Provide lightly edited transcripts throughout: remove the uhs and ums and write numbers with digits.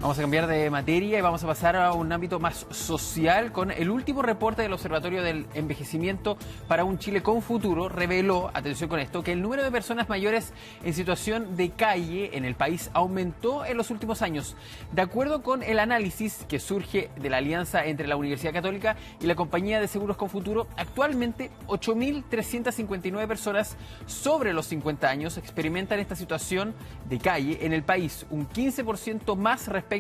Vamos a cambiar de materia y vamos a pasar a un ámbito más social con el último reporte del Observatorio del Envejecimiento para un Chile con Futuro. Reveló, atención con esto, que el número de personas mayores en situación de calle en el país aumentó en los últimos años. De acuerdo con el análisis que surge de la alianza entre la Universidad Católica y la Compañía de Seguros con Futuro, actualmente 8.359 personas sobre los 50 años experimentan esta situación de calle en el país, un 15% más respecto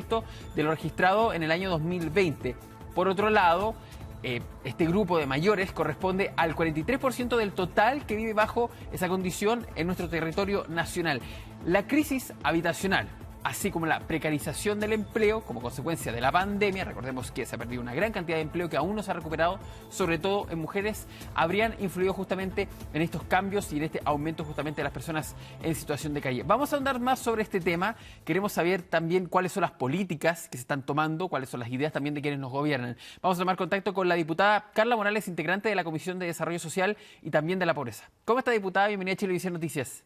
de lo registrado en el año 2020. Por otro lado, este grupo de mayores corresponde al 43% del total que vive bajo esa condición en nuestro territorio nacional. La crisis habitacional, así como la precarización del empleo como consecuencia de la pandemia, recordemos que se ha perdido una gran cantidad de empleo que aún no se ha recuperado, sobre todo en mujeres, habrían influido justamente en estos cambios y en este aumento justamente de las personas en situación de calle. Vamos a ahondar más sobre este tema. Queremos saber también cuáles son las políticas que se están tomando, cuáles son las ideas también de quienes nos gobiernan. Vamos a tomar contacto con la diputada Carla Morales, integrante de la Comisión de Desarrollo Social y también de la Pobreza. ¿Cómo está, diputada? Bienvenida a Chilevisión Noticias.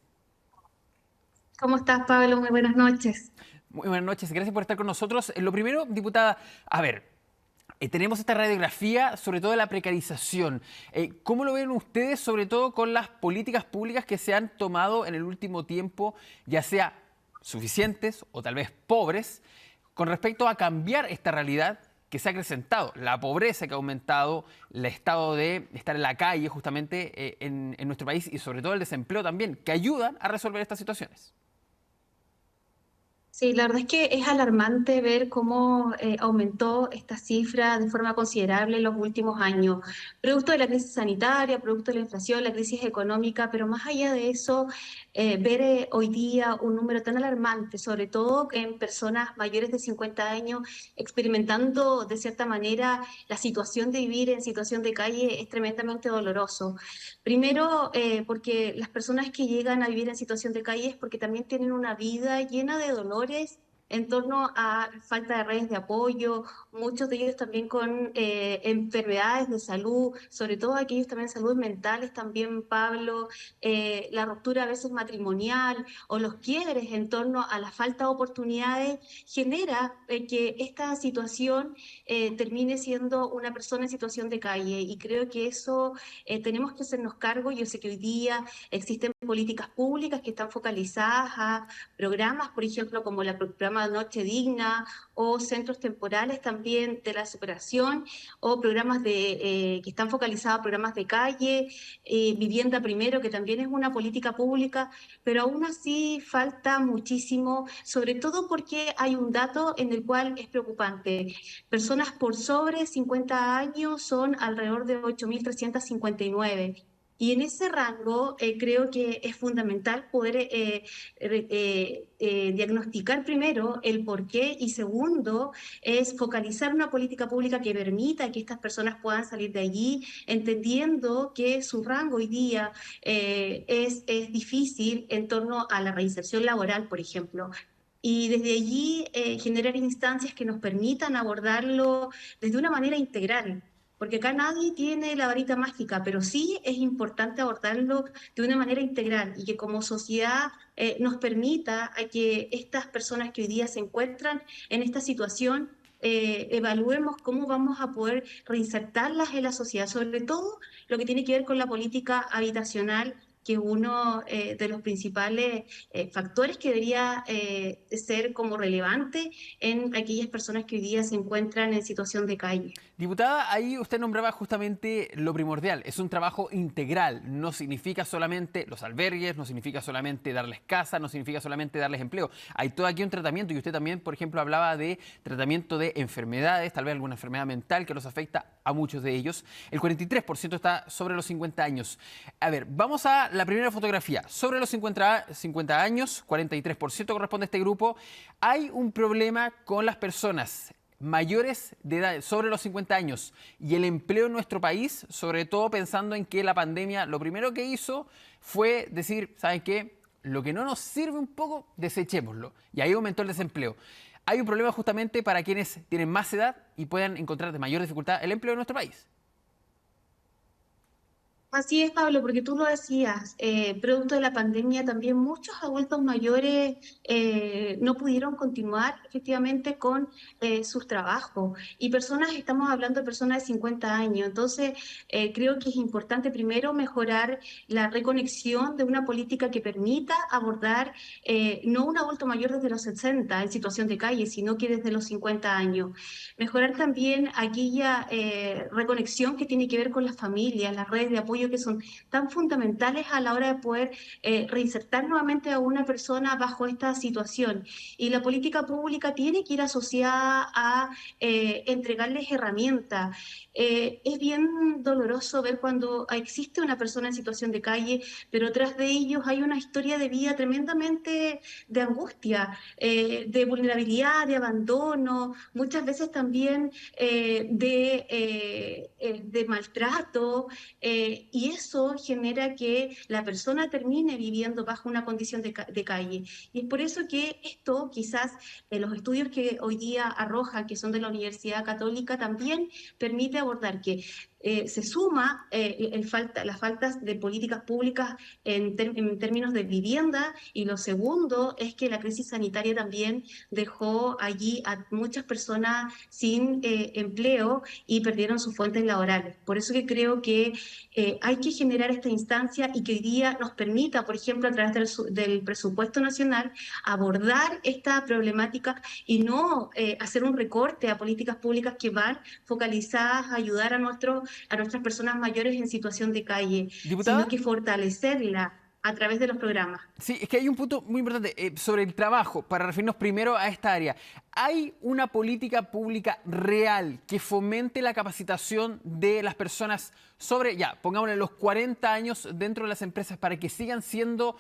¿Cómo estás, Pablo? Muy buenas noches. Muy buenas noches, gracias por estar con nosotros. Lo primero, diputada, a ver, tenemos esta radiografía sobre todo de la precarización. ¿Cómo lo ven ustedes, sobre todo con las políticas públicas que se han tomado en el último tiempo, ya sea suficientes o tal vez pobres, con respecto a cambiar esta realidad que se ha acrecentado, la pobreza que ha aumentado, el estado de estar en la calle justamente en nuestro país y sobre todo el desempleo también, que ayudan a resolver estas situaciones? Sí, la verdad es que es alarmante ver cómo aumentó esta cifra de forma considerable en los últimos años, producto de la crisis sanitaria, producto de la inflación, la crisis económica, pero más allá de eso, ver hoy día un número tan alarmante, sobre todo en personas mayores de 50 años, experimentando de cierta manera la situación de vivir en situación de calle es tremendamente doloroso. Primero, porque las personas que llegan a vivir en situación de calle es porque también tienen una vida llena de dolores en torno a falta de redes de apoyo, muchos de ellos también con enfermedades de salud, sobre todo aquellos también salud mentales, también Pablo, la ruptura a veces matrimonial o los quiebres en torno a la falta de oportunidades genera que esta situación termine siendo una persona en situación de calle y creo que eso tenemos que hacernos cargo. Yo sé que hoy día existen políticas públicas que están focalizadas a programas, por ejemplo, como el programa Noche Digna o centros temporales también de la superación o programas que están focalizados a programas de calle, Vivienda Primero, que también es una política pública, pero aún así falta muchísimo, sobre todo porque hay un dato en el cual es preocupante. Personas por sobre 50 años son alrededor de 8.359. Y en ese rango creo que es fundamental poder diagnosticar primero el por qué y segundo es focalizar una política pública que permita que estas personas puedan salir de allí, entendiendo que su rango hoy día es difícil en torno a la reinserción laboral, por ejemplo. Y desde allí generar instancias que nos permitan abordarlo desde una manera integral, porque acá nadie tiene la varita mágica, pero sí es importante abordarlo de una manera integral y que como sociedad nos permita a que estas personas que hoy día se encuentran en esta situación evaluemos cómo vamos a poder reinsertarlas en la sociedad, sobre todo lo que tiene que ver con la política habitacional, que es uno de los principales factores que debería ser como relevante en aquellas personas que hoy día se encuentran en situación de calle. Diputada, ahí usted nombraba justamente lo primordial, es un trabajo integral, no significa solamente los albergues, no significa solamente darles casa, no significa solamente darles empleo. Hay todo aquí un tratamiento y usted también, por ejemplo, hablaba de tratamiento de enfermedades, tal vez alguna enfermedad mental que los afecta a muchos de ellos. El 43% está sobre los 50 años. A ver, vamos a la primera fotografía. Sobre los 50 años, 43% corresponde a este grupo. Hay un problema con las personas mayores de edad, sobre los 50 años, y el empleo en nuestro país, sobre todo pensando en que la pandemia lo primero que hizo fue decir, ¿saben qué? Lo que no nos sirve un poco, desechémoslo. Y ahí aumentó el desempleo. Hay un problema justamente para quienes tienen más edad y puedan encontrar de mayor dificultad el empleo en nuestro país. Así es, Pablo, porque tú lo decías, producto de la pandemia también muchos adultos mayores no pudieron continuar efectivamente con sus trabajos y personas, estamos hablando de personas de 50 años, entonces creo que es importante primero mejorar la reconexión de una política que permita abordar no un adulto mayor desde los 60 en situación de calle, sino que desde los 50 años. Mejorar también aquella reconexión que tiene que ver con las familias, las redes de apoyo que son tan fundamentales a la hora de poder reinsertar nuevamente a una persona bajo esta situación. Y la política pública tiene que ir asociada a entregarles herramientas. Es bien doloroso ver cuando existe una persona en situación de calle, pero tras de ellos hay una historia de vida tremendamente de angustia, de vulnerabilidad, de abandono, muchas veces también de maltrato, y eso genera que la persona termine viviendo bajo una condición de calle. Y es por eso que esto, quizás los estudios que hoy día arrojan, que son de la Universidad Católica, también permite abordar que se suma las faltas de políticas públicas en términos de vivienda, y lo segundo es que la crisis sanitaria también dejó allí a muchas personas sin empleo y perdieron sus fuentes laborales. Por eso que creo que hay que generar esta instancia y que hoy día nos permita, por ejemplo, a través del presupuesto nacional, abordar esta problemática y no hacer un recorte a políticas públicas que van focalizadas a ayudar a nuestras personas mayores en situación de calle, sino Diputada. que fortalecerla a través de los programas. Sí, es que hay un punto muy importante sobre el trabajo, para referirnos primero a esta área. ¿Hay una política pública real que fomente la capacitación de las personas sobre, ya, pongámosle los 40 años dentro de las empresas para que sigan siendo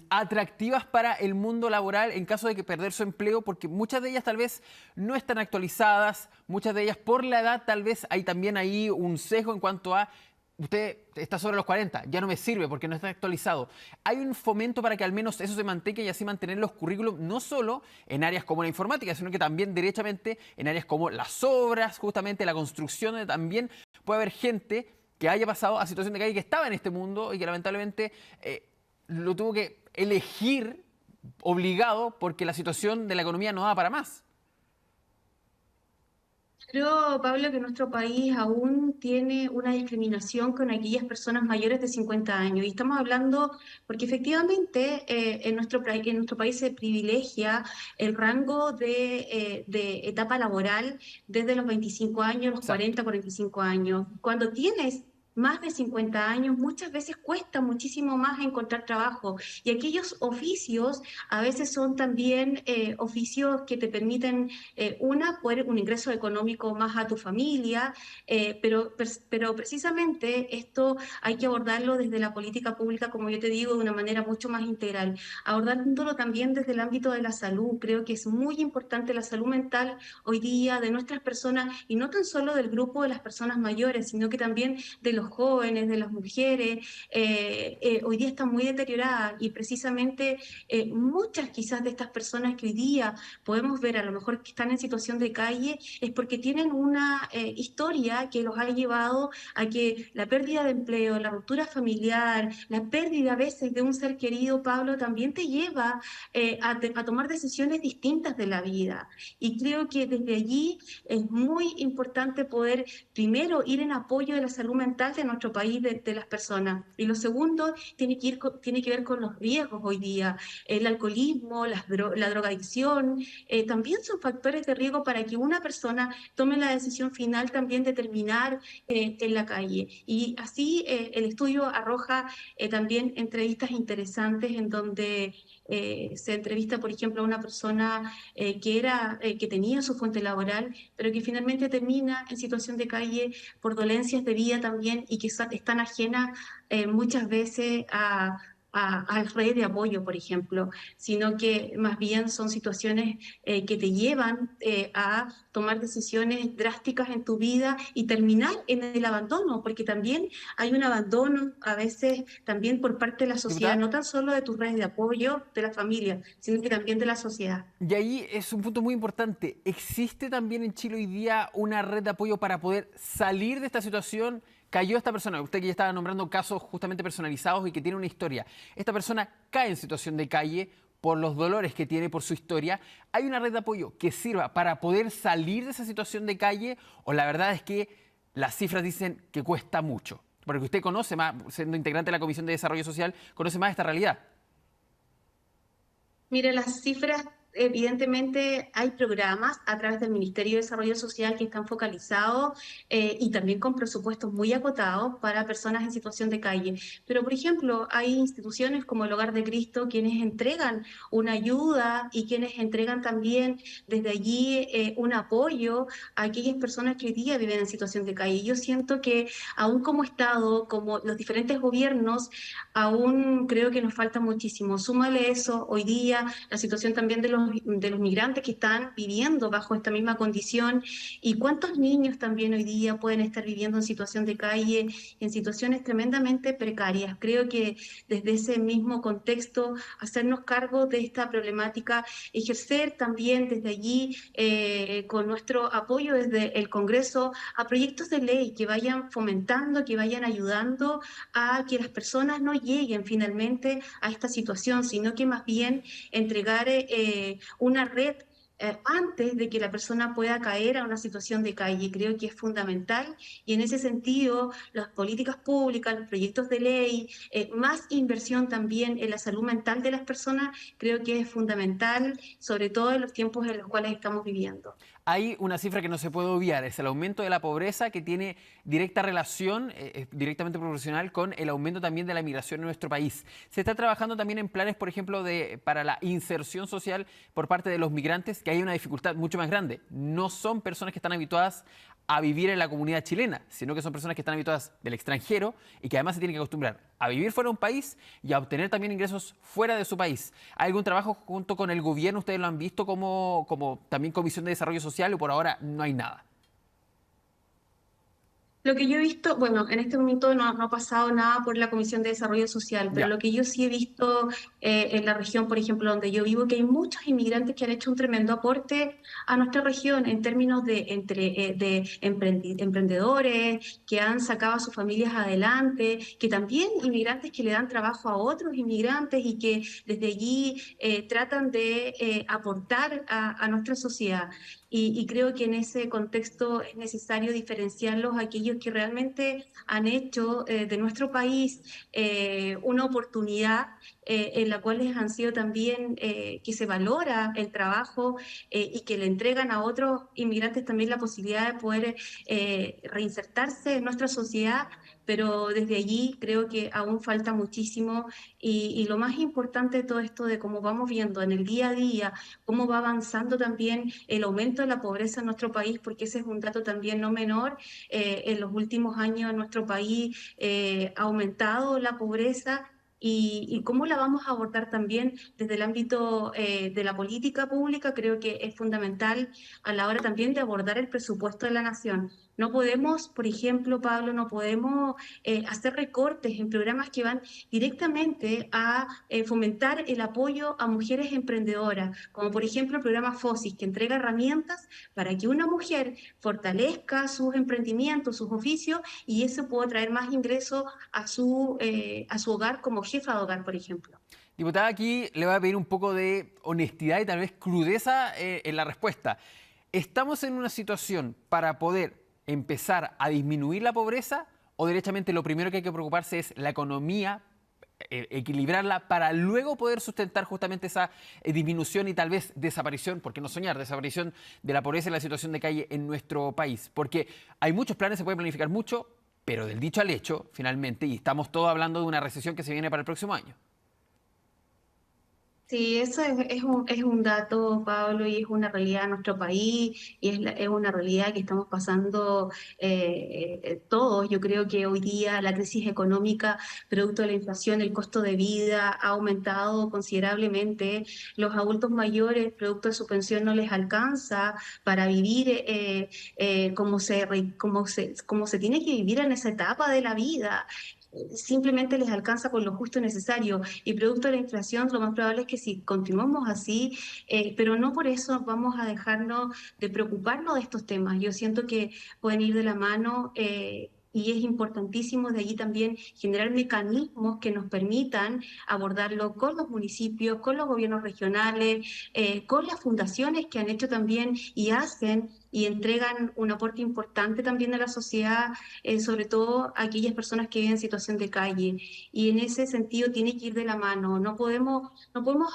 atractivas para el mundo laboral en caso de que perder su empleo? Porque muchas de ellas tal vez no están actualizadas, muchas de ellas por la edad tal vez hay también ahí un sesgo en cuanto a usted está sobre los 40, ya no me sirve porque no está actualizado. Hay un fomento para que al menos eso se mantenga y así mantener los currículums no solo en áreas como la informática, sino que también derechamente en áreas como las obras, justamente la construcción, donde también puede haber gente que haya pasado a situación de calle, que estaba en este mundo y que lamentablemente lo tuvo que elegir obligado porque la situación de la economía no da para más. Creo, Pablo, que nuestro país aún tiene una discriminación con aquellas personas mayores de 50 años. Y estamos hablando, porque efectivamente en nuestro país se privilegia el rango de etapa laboral desde los 25 años, los Exacto. 40, 45 años. Cuando tienes más de 50 años, muchas veces cuesta muchísimo más encontrar trabajo. Y aquellos oficios a veces son también oficios que te permiten poder un ingreso económico más a tu familia, pero precisamente esto hay que abordarlo desde la política pública, como yo te digo, de una manera mucho más integral, abordándolo también desde el ámbito de la salud. Creo que es muy importante la salud mental hoy día de nuestras personas, y no tan solo del grupo de las personas mayores, sino que también de los jóvenes, de las mujeres. Hoy día está muy deteriorada, y precisamente muchas quizás de estas personas que hoy día podemos ver a lo mejor que están en situación de calle es porque tienen una historia que los ha llevado a que la pérdida de empleo, la ruptura familiar, la pérdida a veces de un ser querido, Pablo, también te lleva a tomar decisiones distintas de la vida. Y creo que desde allí es muy importante poder primero ir en apoyo de la salud mental de nuestro país, de las personas. Y lo segundo tiene que ver con los riesgos hoy día. El alcoholismo, la drogadicción, también son factores de riesgo para que una persona tome la decisión final también de terminar en la calle. Y así el estudio arroja también entrevistas interesantes en donde se entrevista, por ejemplo, a una persona que tenía su fuente laboral, pero que finalmente termina en situación de calle por dolencias de vida también, y que están ajenas muchas veces a redes de apoyo, por ejemplo, sino que más bien son situaciones que te llevan a tomar decisiones drásticas en tu vida y terminar en el abandono, porque también hay un abandono a veces también por parte de la sociedad, Diputada. no tan solo de tus redes de apoyo, de la familia, sino que también de la sociedad. Y ahí es un punto muy importante. ¿Existe también en Chile hoy día una red de apoyo para poder salir de esta situación? cayó esta persona, usted que ya estaba nombrando casos justamente personalizados y que tiene una historia, esta persona cae en situación de calle por los dolores que tiene, por su historia, ¿hay una red de apoyo que sirva para poder salir de esa situación de calle o la verdad es que las cifras dicen que cuesta mucho? Porque usted conoce más, siendo integrante de la Comisión de Desarrollo Social, conoce más esta realidad. Mire, las cifras, evidentemente hay programas a través del Ministerio de Desarrollo Social que están focalizados y también con presupuestos muy acotados para personas en situación de calle. Pero, por ejemplo, hay instituciones como el Hogar de Cristo quienes entregan una ayuda y quienes entregan también desde allí un apoyo a aquellas personas que hoy día viven en situación de calle. Yo siento que aún como Estado, como los diferentes gobiernos, aún creo que nos falta muchísimo. Súmale eso, hoy día la situación también de los migrantes que están viviendo bajo esta misma condición y cuántos niños también hoy día pueden estar viviendo en situación de calle, en situaciones tremendamente precarias. Creo que desde ese mismo contexto, hacernos cargo de esta problemática, ejercer también desde allí, con nuestro apoyo desde el Congreso, a proyectos de ley que vayan fomentando, que vayan ayudando a que las personas no lleguen finalmente a esta situación, sino que más bien entregar una red antes de que la persona pueda caer a una situación de calle. Creo que es fundamental y en ese sentido las políticas públicas, los proyectos de ley, más inversión también en la salud mental de las personas, creo que es fundamental, sobre todo en los tiempos en los cuales estamos viviendo. Hay una cifra que no se puede obviar, es el aumento de la pobreza que tiene directa relación, directamente proporcional con el aumento también de la migración en nuestro país. Se está trabajando también en planes, por ejemplo, para la inserción social por parte de los migrantes, que hay una dificultad mucho más grande. No son personas que están habituadas a vivir en la comunidad chilena, sino que son personas que están habituadas del extranjero y que además se tienen que acostumbrar a vivir fuera de un país y a obtener también ingresos fuera de su país. ¿Hay algún trabajo junto con el gobierno? ¿Ustedes lo han visto como también Comisión de Desarrollo Social o por ahora no hay nada? Lo que yo he visto, bueno, en este momento no ha pasado nada por la Comisión de Desarrollo Social, pero Ya. lo que yo sí he visto en la región, por ejemplo, donde yo vivo, que hay muchos inmigrantes que han hecho un tremendo aporte a nuestra región en términos de emprendedores, que han sacado a sus familias adelante, que también inmigrantes que le dan trabajo a otros inmigrantes y que desde allí tratan de aportar a nuestra sociedad. Y creo que en ese contexto es necesario diferenciarlos a aquellos que realmente han hecho de nuestro país una oportunidad en la cual han sido también que se valora el trabajo y que le entregan a otros inmigrantes también la posibilidad de poder reinsertarse en nuestra sociedad, pero desde allí creo que aún falta muchísimo y lo más importante de todo esto de cómo vamos viendo en el día a día, cómo va avanzando también el aumento de la pobreza en nuestro país, porque ese es un dato también no menor. En los últimos años en nuestro país ha aumentado la pobreza y cómo la vamos a abordar también desde el ámbito de la política pública, creo que es fundamental a la hora también de abordar el presupuesto de la nación. No podemos, por ejemplo, Pablo, no podemos hacer recortes en programas que van directamente a fomentar el apoyo a mujeres emprendedoras, como por ejemplo el programa FOSIS, que entrega herramientas para que una mujer fortalezca sus emprendimientos, sus oficios, y eso pueda traer más ingresos a su hogar como jefa de hogar, por ejemplo. Diputada, aquí le voy a pedir un poco de honestidad y tal vez crudeza en la respuesta. ¿Estamos en una situación para poder empezar a disminuir la pobreza o derechamente lo primero que hay que preocuparse es la economía, equilibrarla para luego poder sustentar justamente esa disminución y tal vez desaparición, por qué no soñar, desaparición de la pobreza y la situación de calle en nuestro país? Porque hay muchos planes, se puede planificar mucho, pero del dicho al hecho, finalmente, y estamos todos hablando de una recesión que se viene para el próximo año. Sí, eso es un dato, Pablo, y es una realidad de nuestro país, y es una realidad que estamos pasando todos. Yo creo que hoy día la crisis económica, producto de la inflación, el costo de vida ha aumentado considerablemente. Los adultos mayores, producto de su pensión, no les alcanza para vivir como se tiene que vivir en esa etapa de la vida. Simplemente les alcanza con lo justo y necesario y producto de la inflación lo más probable es que si continuamos así, pero no por eso vamos a dejarnos de preocuparnos de estos temas. Yo siento que pueden ir de la mano. y es importantísimo de allí también generar mecanismos que nos permitan abordarlo con los municipios, con los gobiernos regionales, con las fundaciones que han hecho también y hacen y entregan un aporte importante también a la sociedad, sobre todo a aquellas personas que viven en situación de calle. Y en ese sentido tiene que ir de la mano. No podemos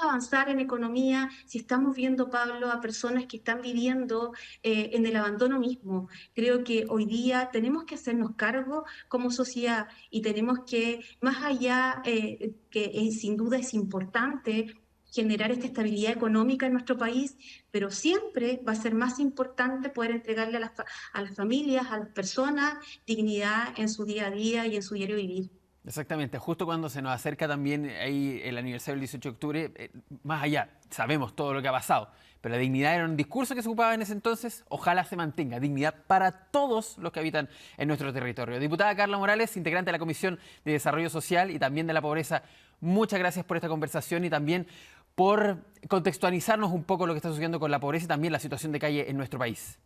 avanzar en economía si estamos viendo, Pablo, a personas que están viviendo en el abandono mismo. Creo que hoy día tenemos que hacernos cargo como sociedad y tenemos que, más allá, que sin duda es importante generar esta estabilidad económica en nuestro país, pero siempre va a ser más importante poder entregarle a las familias, a las personas, dignidad en su día a día y en su diario vivir. Exactamente, justo cuando se nos acerca también ahí el aniversario del 18 de octubre, más allá, sabemos todo lo que ha pasado, pero la dignidad era un discurso que se ocupaba en ese entonces, ojalá se mantenga, dignidad para todos los que habitan en nuestro territorio. Diputada Carla Morales, integrante de la Comisión de Desarrollo Social y también de la Pobreza, muchas gracias por esta conversación y también por contextualizarnos un poco lo que está sucediendo con la pobreza y también la situación de calle en nuestro país.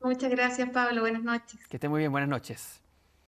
Muchas gracias, Pablo. Buenas noches. Que esté muy bien, buenas noches.